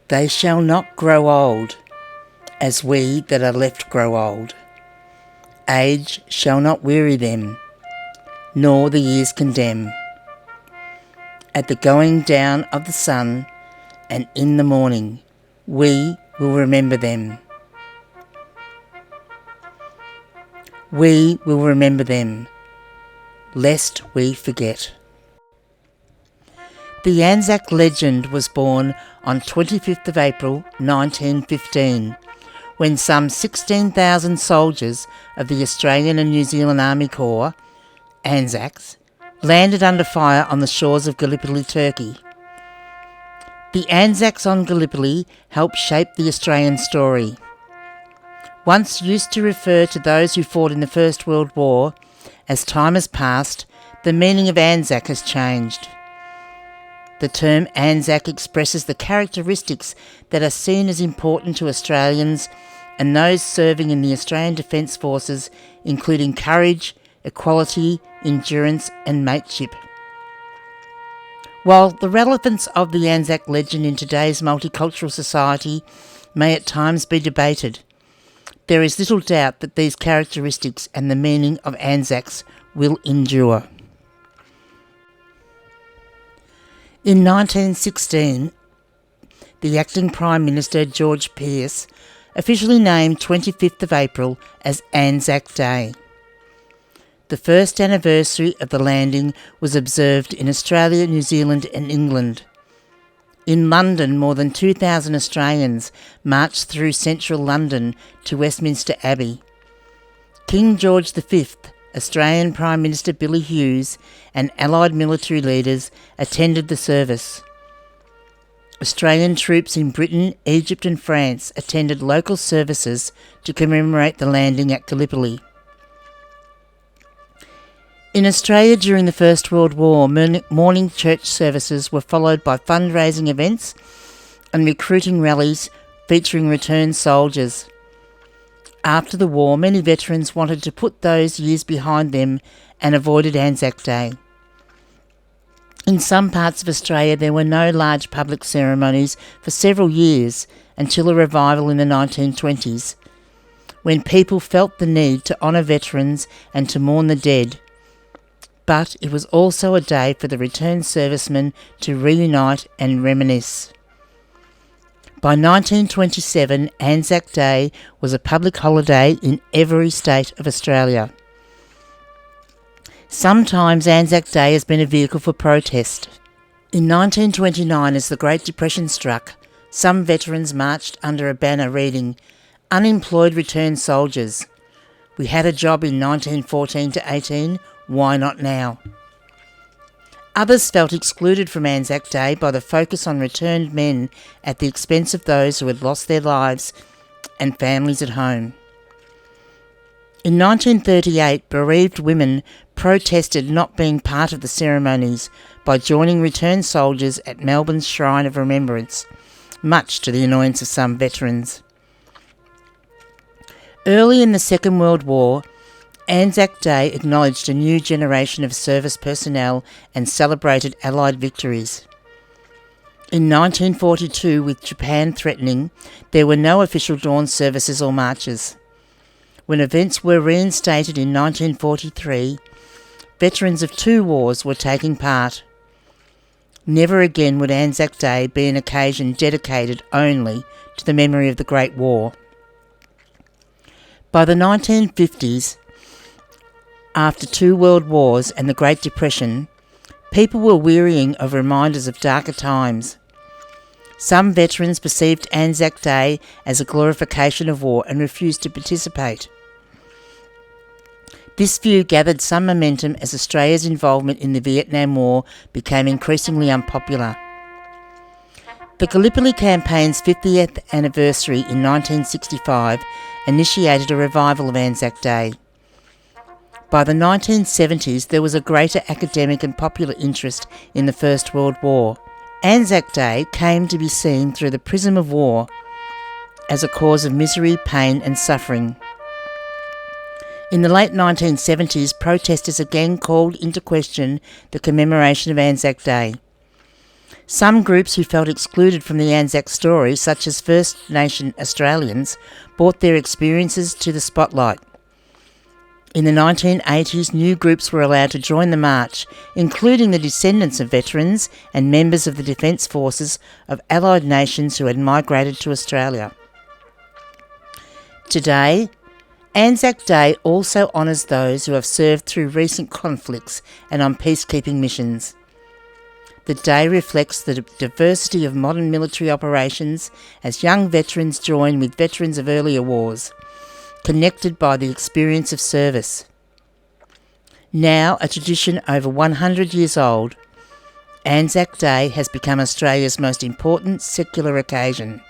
They shall not grow old, as we that are left grow old. Age shall not weary them, nor the years condemn. At the going down of the sun, and in the morning, we will remember them. We will remember them, lest we forget. The Anzac legend was born on 25th of April 1915, when some 16,000 soldiers of the Australian and New Zealand Army Corps, Anzacs, landed under fire on the shores of Gallipoli, Turkey. The Anzacs on Gallipoli helped shape the Australian story. Once used to refer to those who fought in the First World War, as time has passed, the meaning of Anzac has changed. The term Anzac expresses the characteristics that are seen as important to Australians and those serving in the Australian Defence Forces, including courage, equality, endurance and mateship. While the relevance of the Anzac legend in today's multicultural society may at times be debated, there is little doubt that these characteristics and the meaning of Anzacs will endure. In 1916, the acting Prime Minister George Pearce officially named 25th of April as Anzac Day. The first anniversary of the landing was observed in Australia, New Zealand and England. In London, more than 2,000 Australians marched through central London to Westminster Abbey. King George V, Australian Prime Minister Billy Hughes and Allied military leaders attended the service. Australian troops in Britain, Egypt and France attended local services to commemorate the landing at Gallipoli. In Australia during the First World War, morning church services were followed by fundraising events and recruiting rallies featuring returned soldiers. After the war, many veterans wanted to put those years behind them and avoided Anzac Day. In some parts of Australia, there were no large public ceremonies for several years until a revival in the 1920s, when people felt the need to honour veterans and to mourn the dead. But it was also a day for the returned servicemen to reunite and reminisce. By 1927, Anzac Day was a public holiday in every state of Australia. Sometimes Anzac Day has been a vehicle for protest. In 1929, as the Great Depression struck, some veterans marched under a banner reading, "Unemployed returned soldiers. We had a job in 1914 to 18, why not now?" Others felt excluded from Anzac Day by the focus on returned men at the expense of those who had lost their lives and families at home. In 1938, bereaved women protested not being part of the ceremonies by joining returned soldiers at Melbourne's Shrine of Remembrance, much to the annoyance of some veterans. Early in the Second World War, Anzac Day acknowledged a new generation of service personnel and celebrated Allied victories. In 1942, with Japan threatening, there were no official dawn services or marches. When events were reinstated in 1943, veterans of two wars were taking part. Never again would Anzac Day be an occasion dedicated only to the memory of the Great War. By the 1950s, after two world wars and the Great Depression, people were wearying of reminders of darker times. Some veterans perceived Anzac Day as a glorification of war and refused to participate. This view gathered some momentum as Australia's involvement in the Vietnam War became increasingly unpopular. The Gallipoli Campaign's 50th anniversary in 1965 initiated a revival of Anzac Day. By the 1970s, there was a greater academic and popular interest in the First World War. Anzac Day came to be seen through the prism of war as a cause of misery, pain and suffering. In the late 1970s, protesters again called into question the commemoration of Anzac Day. Some groups who felt excluded from the Anzac story, such as First Nation Australians, brought their experiences to the spotlight. In the 1980s, new groups were allowed to join the march, including the descendants of veterans and members of the Defence Forces of Allied nations who had migrated to Australia. Today, Anzac Day also honours those who have served through recent conflicts and on peacekeeping missions. The day reflects the diversity of modern military operations as young veterans join with veterans of earlier wars, connected by the experience of service. Now a tradition over 100 years old, Anzac Day has become Australia's most important secular occasion.